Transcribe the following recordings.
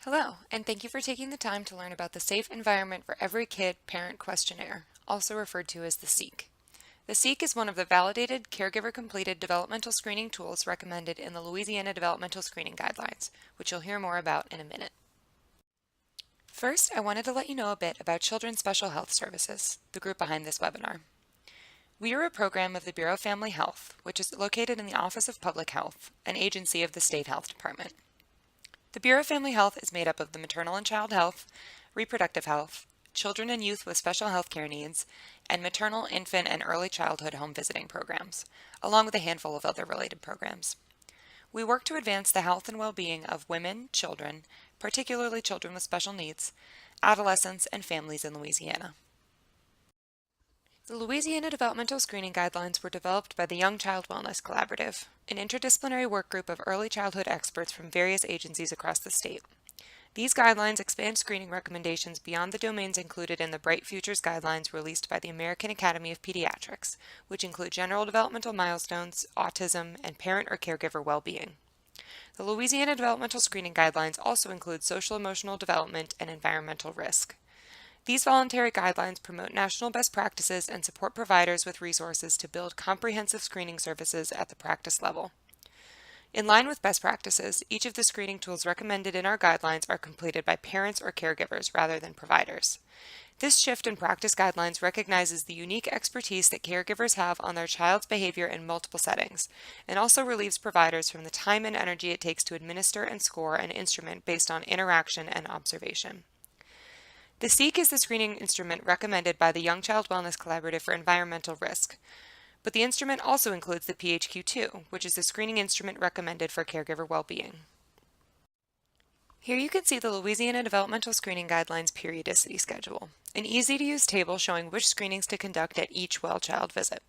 Hello, and thank you for taking the time to learn about the Safe Environment for Every Kid Parent Questionnaire, also referred to as the SEEK. The SEEK is one of the validated, caregiver-completed developmental screening tools recommended in the Louisiana Developmental Screening Guidelines, which you'll hear more about in a minute. First, I wanted to let you know a bit about Children's Special Health Services, the group behind this webinar. We are a program of the Bureau of Family Health, which is located in the Office of Public Health, an agency of the State Health Department. The Bureau of Family Health is made up of the maternal and child health, reproductive health, children and youth with special health care needs, and maternal, infant, and early childhood home visiting programs, along with a handful of other related programs. We work to advance the health and well-being of women, children, particularly children with special needs, adolescents, and families in Louisiana. The Louisiana Developmental Screening Guidelines were developed by the Young Child Wellness Collaborative, an interdisciplinary work group of early childhood experts from various agencies across the state. These guidelines expand screening recommendations beyond the domains included in the Bright Futures Guidelines released by the American Academy of Pediatrics, which include general developmental milestones, autism, and parent or caregiver well-being. The Louisiana Developmental Screening Guidelines also include social-emotional development and environmental risk. These voluntary guidelines promote national best practices and support providers with resources to build comprehensive screening services at the practice level. In line with best practices, each of the screening tools recommended in our guidelines are completed by parents or caregivers rather than providers. This shift in practice guidelines recognizes the unique expertise that caregivers have on their child's behavior in multiple settings, and also relieves providers from the time and energy it takes to administer and score an instrument based on interaction and observation. The SEEK is the screening instrument recommended by the Young Child Wellness Collaborative for environmental risk, but the instrument also includes the PHQ-2, which is the screening instrument recommended for caregiver well-being. Here you can see the Louisiana Developmental Screening Guidelines periodicity schedule, an easy-to-use table showing which screenings to conduct at each well child visit.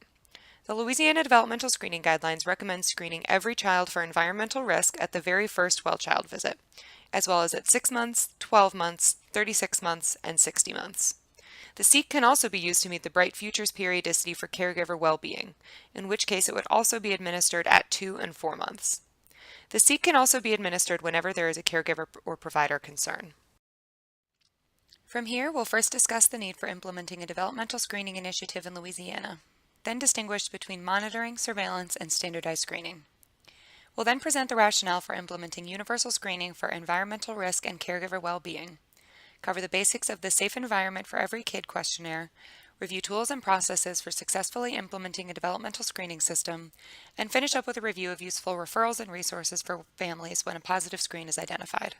The Louisiana Developmental Screening Guidelines recommend screening every child for environmental risk at the very first well child visit, as well as at 6 months, 12 months, 36 months, and 60 months. The SEEK can also be used to meet the Bright Futures periodicity for caregiver well-being, in which case it would also be administered at 2 and 4 months. The SEEK can also be administered whenever there is a caregiver or provider concern. From here, we'll first discuss the need for implementing a developmental screening initiative in Louisiana, then distinguish between monitoring, surveillance, and standardized screening. We'll then present the rationale for implementing universal screening for environmental risk and caregiver well-being, cover the basics of the Safe Environment for Every Kid questionnaire, review tools and processes for successfully implementing a developmental screening system, and finish up with a review of useful referrals and resources for families when a positive screen is identified.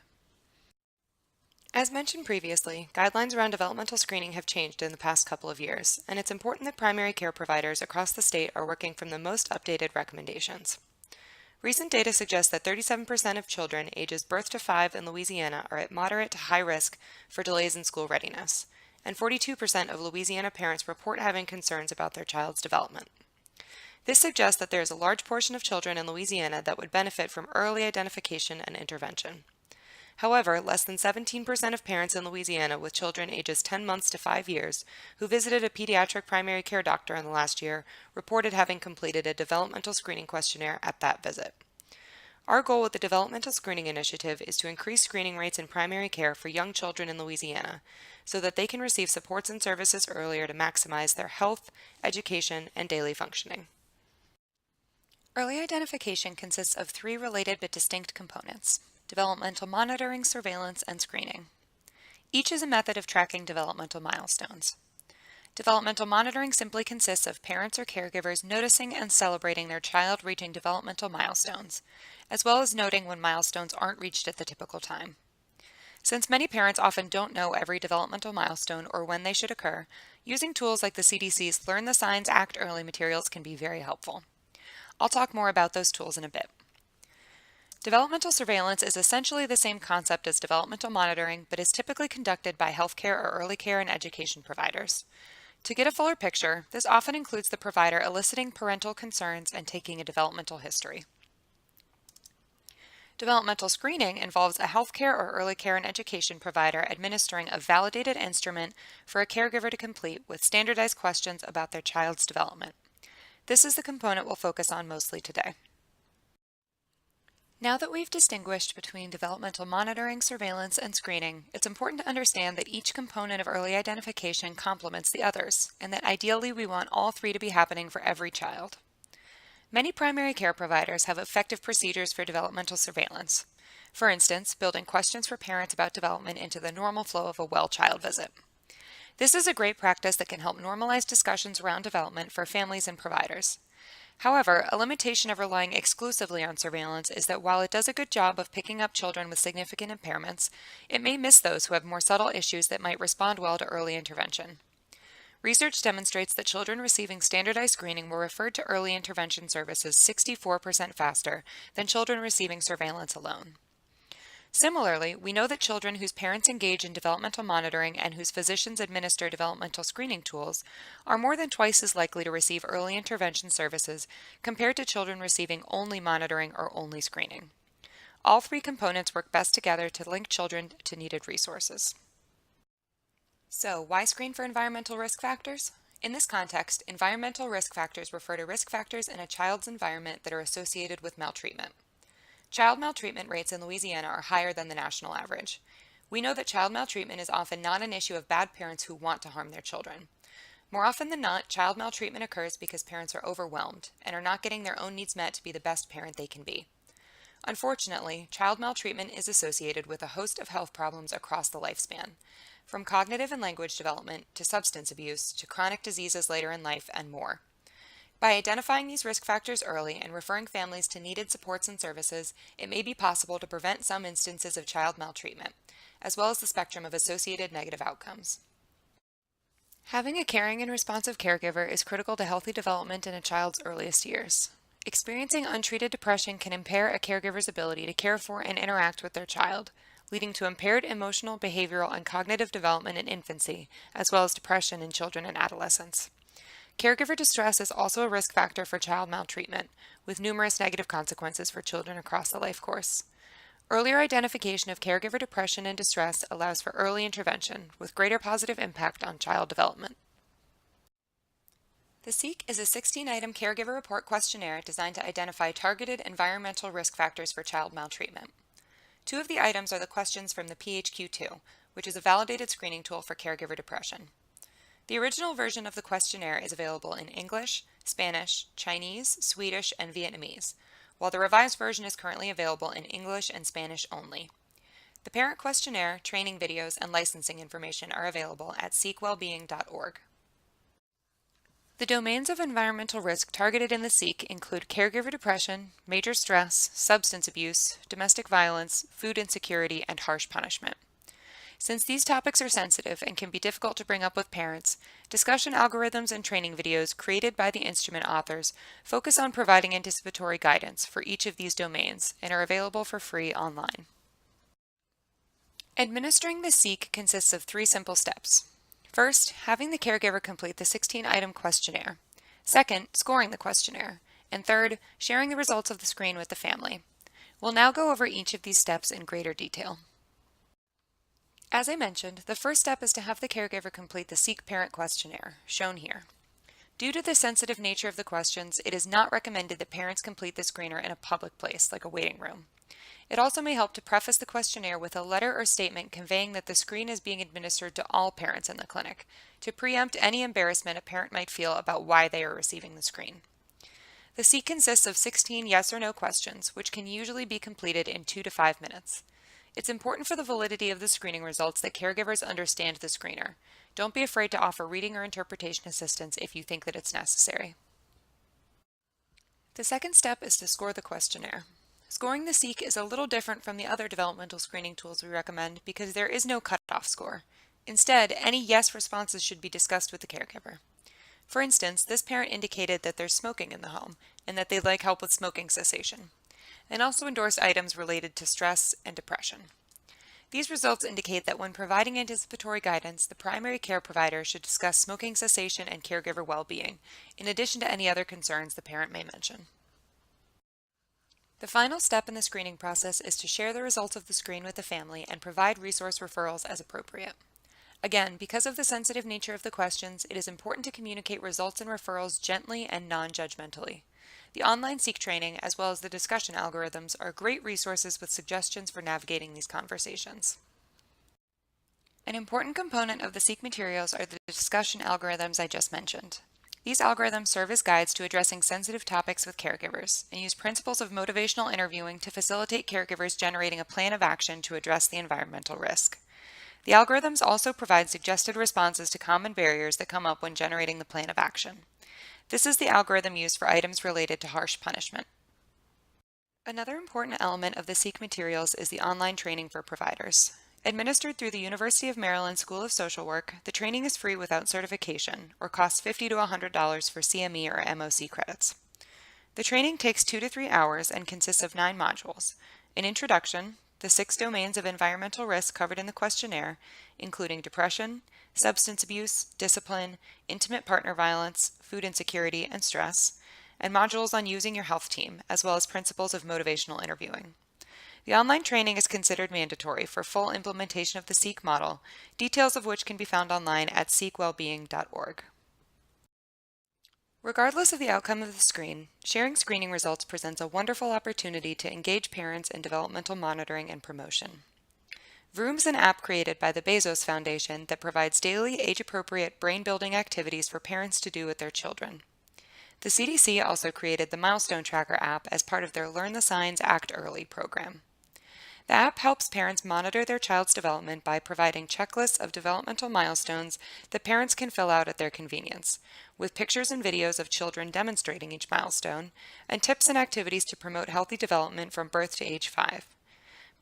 As mentioned previously, guidelines around developmental screening have changed in the past couple of years, and it's important that primary care providers across the state are working from the most updated recommendations. Recent data suggests that 37% of children ages birth to 5 in Louisiana are at moderate to high risk for delays in school readiness, and 42% of Louisiana parents report having concerns about their child's development. This suggests that there is a large portion of children in Louisiana that would benefit from early identification and intervention. However, less than 17% of parents in Louisiana with children ages 10 months to 5 years who visited a pediatric primary care doctor in the last year reported having completed a developmental screening questionnaire at that visit. Our goal with the Developmental Screening Initiative is to increase screening rates in primary care for young children in Louisiana so that they can receive supports and services earlier to maximize their health, education, and daily functioning. Early identification consists of 3 related but distinct components: developmental monitoring, surveillance, and screening. Each is a method of tracking developmental milestones. Developmental monitoring simply consists of parents or caregivers noticing and celebrating their child reaching developmental milestones, as well as noting when milestones aren't reached at the typical time. Since many parents often don't know every developmental milestone or when they should occur, using tools like the CDC's Learn the Signs, Act Early materials can be very helpful. I'll talk more about those tools in a bit. Developmental surveillance is essentially the same concept as developmental monitoring, but is typically conducted by healthcare or early care and education providers. To get a fuller picture, this often includes the provider eliciting parental concerns and taking a developmental history. Developmental screening involves a healthcare or early care and education provider administering a validated instrument for a caregiver to complete with standardized questions about their child's development. This is the component we'll focus on mostly today. Now that we've distinguished between developmental monitoring, surveillance, and screening, it's important to understand that each component of early identification complements the others, and that ideally we want all three to be happening for every child. Many primary care providers have effective procedures for developmental surveillance. For instance, building questions for parents about development into the normal flow of a well child visit. This is a great practice that can help normalize discussions around development for families and providers. However, a limitation of relying exclusively on surveillance is that while it does a good job of picking up children with significant impairments, it may miss those who have more subtle issues that might respond well to early intervention. Research demonstrates that children receiving standardized screening were referred to early intervention services 64% faster than children receiving surveillance alone. Similarly, we know that children whose parents engage in developmental monitoring and whose physicians administer developmental screening tools are more than twice as likely to receive early intervention services compared to children receiving only monitoring or only screening. All three components work best together to link children to needed resources. So, why screen for environmental risk factors? In this context, environmental risk factors refer to risk factors in a child's environment that are associated with maltreatment. Child maltreatment rates in Louisiana are higher than the national average. We know that child maltreatment is often not an issue of bad parents who want to harm their children. More often than not, child maltreatment occurs because parents are overwhelmed and are not getting their own needs met to be the best parent they can be. Unfortunately, child maltreatment is associated with a host of health problems across the lifespan, from cognitive and language development to substance abuse to chronic diseases later in life and more. By identifying these risk factors early and referring families to needed supports and services, it may be possible to prevent some instances of child maltreatment, as well as the spectrum of associated negative outcomes. Having a caring and responsive caregiver is critical to healthy development in a child's earliest years. Experiencing untreated depression can impair a caregiver's ability to care for and interact with their child, leading to impaired emotional, behavioral, and cognitive development in infancy, as well as depression in children and adolescents. Caregiver distress is also a risk factor for child maltreatment, with numerous negative consequences for children across the life course. Earlier identification of caregiver depression and distress allows for early intervention, with greater positive impact on child development. The SEEK is a 16-item caregiver report questionnaire designed to identify targeted environmental risk factors for child maltreatment. Two of the items are the questions from the PHQ-2, which is a validated screening tool for caregiver depression. The original version of the questionnaire is available in English, Spanish, Chinese, Swedish, and Vietnamese, while the revised version is currently available in English and Spanish only. The parent questionnaire, training videos, and licensing information are available at seekwellbeing.org. The domains of environmental risk targeted in the SEEK include caregiver depression, major stress, substance abuse, domestic violence, food insecurity, and harsh punishment. Since these topics are sensitive and can be difficult to bring up with parents, discussion algorithms and training videos created by the instrument authors focus on providing anticipatory guidance for each of these domains and are available for free online. Administering the SEEK consists of 3 simple steps. First, having the caregiver complete the 16-item questionnaire. Second, scoring the questionnaire. And third, sharing the results of the screen with the family. We'll now go over each of these steps in greater detail. As I mentioned, the first step is to have the caregiver complete the SEEK parent questionnaire, shown here. Due to the sensitive nature of the questions, it is not recommended that parents complete the screener in a public place, like a waiting room. It also may help to preface the questionnaire with a letter or statement conveying that the screen is being administered to all parents in the clinic, to preempt any embarrassment a parent might feel about why they are receiving the screen. The SEEK consists of 16 yes or no questions, which can usually be completed in 2 to 5 minutes. It's important for the validity of the screening results that caregivers understand the screener. Don't be afraid to offer reading or interpretation assistance if you think that it's necessary. The second step is to score the questionnaire. Scoring the SEEK is a little different from the other developmental screening tools we recommend because there is no cutoff score. Instead, any yes responses should be discussed with the caregiver. For instance, this parent indicated that there's smoking in the home and that they'd like help with smoking cessation, and also endorsed items related to stress and depression. These results indicate that when providing anticipatory guidance, the primary care provider should discuss smoking cessation and caregiver well-being, in addition to any other concerns the parent may mention. The final step in the screening process is to share the results of the screen with the family and provide resource referrals as appropriate. Again, because of the sensitive nature of the questions, it is important to communicate results and referrals gently and non-judgmentally. The online SEEK training, as well as the discussion algorithms, are great resources with suggestions for navigating these conversations. An important component of the SEEK materials are the discussion algorithms I just mentioned. These algorithms serve as guides to addressing sensitive topics with caregivers and use principles of motivational interviewing to facilitate caregivers generating a plan of action to address the environmental risk. The algorithms also provide suggested responses to common barriers that come up when generating the plan of action. This is the algorithm used for items related to harsh punishment. Another important element of the SEEK materials is the online training for providers. Administered through the University of Maryland School of Social Work, the training is free without certification, or costs $50 to $100 for CME or MOC credits. The training takes 2 to 3 hours and consists of 9 modules: an introduction, the 6 domains of environmental risk covered in the questionnaire, including depression, substance abuse, discipline, intimate partner violence, food insecurity, and stress, and modules on using your health team, as well as principles of motivational interviewing. The online training is considered mandatory for full implementation of the SEEK model, details of which can be found online at seekwellbeing.org. Regardless of the outcome of the screen, sharing screening results presents a wonderful opportunity to engage parents in developmental monitoring and promotion. Vroom is an app created by the Bezos Foundation that provides daily age-appropriate brain-building activities for parents to do with their children. The CDC also created the Milestone Tracker app as part of their Learn the Signs, Act Early program. The app helps parents monitor their child's development by providing checklists of developmental milestones that parents can fill out at their convenience, with pictures and videos of children demonstrating each milestone, and tips and activities to promote healthy development from birth to age 5.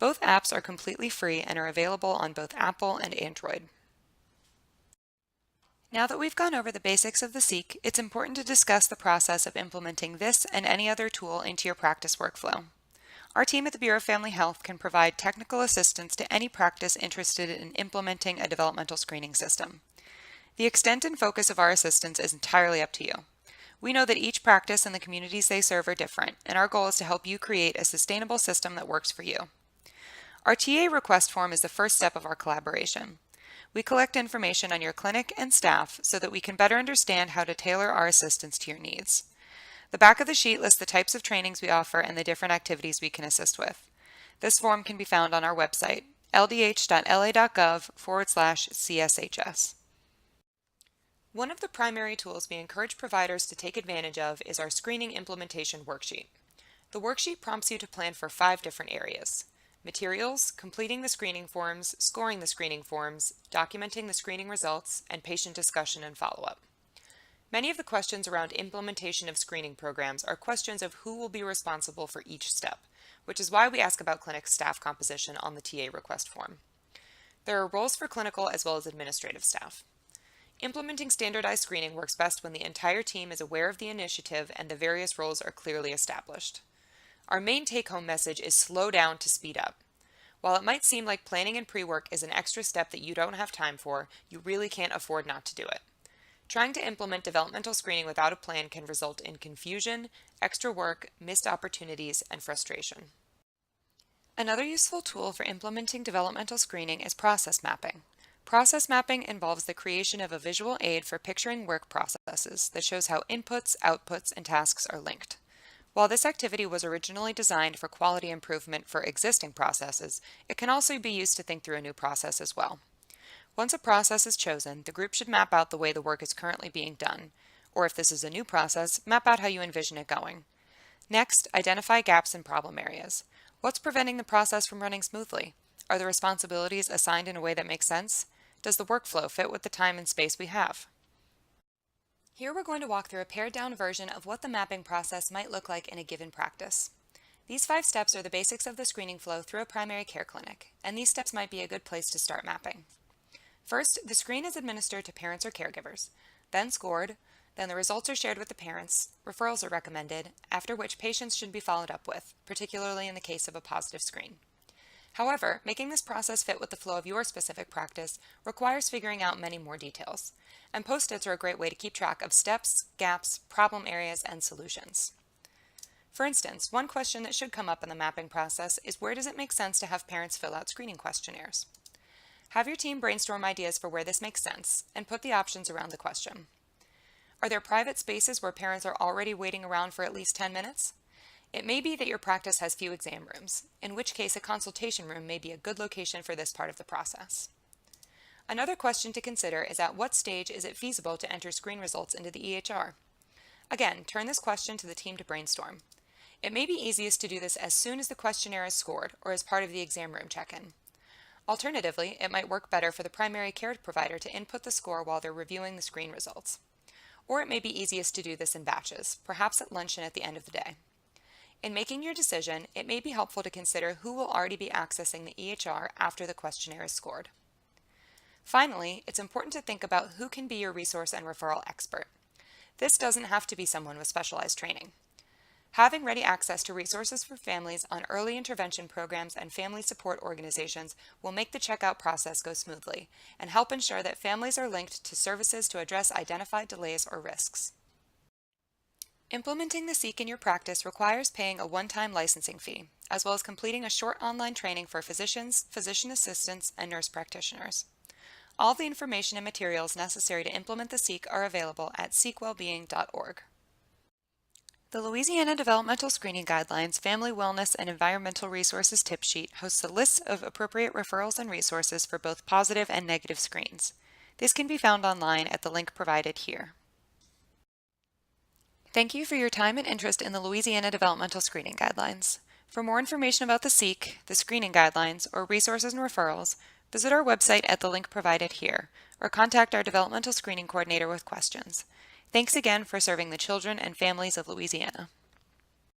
Both apps are completely free and are available on both Apple and Android. Now that we've gone over the basics of the SEEK, it's important to discuss the process of implementing this and any other tool into your practice workflow. Our team at the Bureau of Family Health can provide technical assistance to any practice interested in implementing a developmental screening system. The extent and focus of our assistance is entirely up to you. We know that each practice and the communities they serve are different, and our goal is to help you create a sustainable system that works for you. Our TA request form is the first step of our collaboration. We collect information on your clinic and staff so that we can better understand how to tailor our assistance to your needs. The back of the sheet lists the types of trainings we offer and the different activities we can assist with. This form can be found on our website, ldh.la.gov/CSHS. One of the primary tools we encourage providers to take advantage of is our screening implementation worksheet. The worksheet prompts you to plan for 5 different areas: materials, completing the screening forms, scoring the screening forms, documenting the screening results, and patient discussion and follow-up. Many of the questions around implementation of screening programs are questions of who will be responsible for each step, which is why we ask about clinic staff composition on the TA request form. There are roles for clinical as well as administrative staff. Implementing standardized screening works best when the entire team is aware of the initiative and the various roles are clearly established. Our main take-home message is slow down to speed up. While it might seem like planning and pre-work is an extra step that you don't have time for, you really can't afford not to do it. Trying to implement developmental screening without a plan can result in confusion, extra work, missed opportunities, and frustration. Another useful tool for implementing developmental screening is process mapping. Process mapping involves the creation of a visual aid for picturing work processes that shows how inputs, outputs, and tasks are linked. While this activity was originally designed for quality improvement for existing processes, it can also be used to think through a new process as well. Once a process is chosen, the group should map out the way the work is currently being done, or if this is a new process, map out how you envision it going. Next, identify gaps and problem areas. What's preventing the process from running smoothly? Are the responsibilities assigned in a way that makes sense? Does the workflow fit with the time and space we have? Here we're going to walk through a pared-down version of what the mapping process might look like in a given practice. These 5 steps are the basics of the screening flow through a primary care clinic, and these steps might be a good place to start mapping. First, the screen is administered to parents or caregivers, then scored, then the results are shared with the parents, referrals are recommended, after which patients should be followed up with, particularly in the case of a positive screen. However, making this process fit with the flow of your specific practice requires figuring out many more details, and Post-its are a great way to keep track of steps, gaps, problem areas, and solutions. For instance, one question that should come up in the mapping process is where does it make sense to have parents fill out screening questionnaires? Have your team brainstorm ideas for where this makes sense, and put the options around the question. Are there private spaces where parents are already waiting around for at least 10 minutes? It may be that your practice has few exam rooms, in which case a consultation room may be a good location for this part of the process. Another question to consider is at what stage is it feasible to enter screen results into the EHR? Again, turn this question to the team to brainstorm. It may be easiest to do this as soon as the questionnaire is scored or as part of the exam room check-in. Alternatively, it might work better for the primary care provider to input the score while they're reviewing the screen results. Or it may be easiest to do this in batches, perhaps at lunch and at the end of the day. In making your decision, it may be helpful to consider who will already be accessing the EHR after the questionnaire is scored. Finally, it's important to think about who can be your resource and referral expert. This doesn't have to be someone with specialized training. Having ready access to resources for families on early intervention programs and family support organizations will make the checkout process go smoothly and help ensure that families are linked to services to address identified delays or risks. Implementing the SEEK in your practice requires paying a one-time licensing fee, as well as completing a short online training for physicians, physician assistants, and nurse practitioners. All the information and materials necessary to implement the SEEK are available at seekwellbeing.org. The Louisiana Developmental Screening Guidelines Family Wellness and Environmental Resources Tip Sheet hosts a list of appropriate referrals and resources for both positive and negative screens. This can be found online at the link provided here. Thank you for your time and interest in the Louisiana Developmental Screening Guidelines. For more information about the SEEK, the screening guidelines, or resources and referrals, visit our website at the link provided here, or contact our developmental screening coordinator with questions. Thanks again for serving the children and families of Louisiana.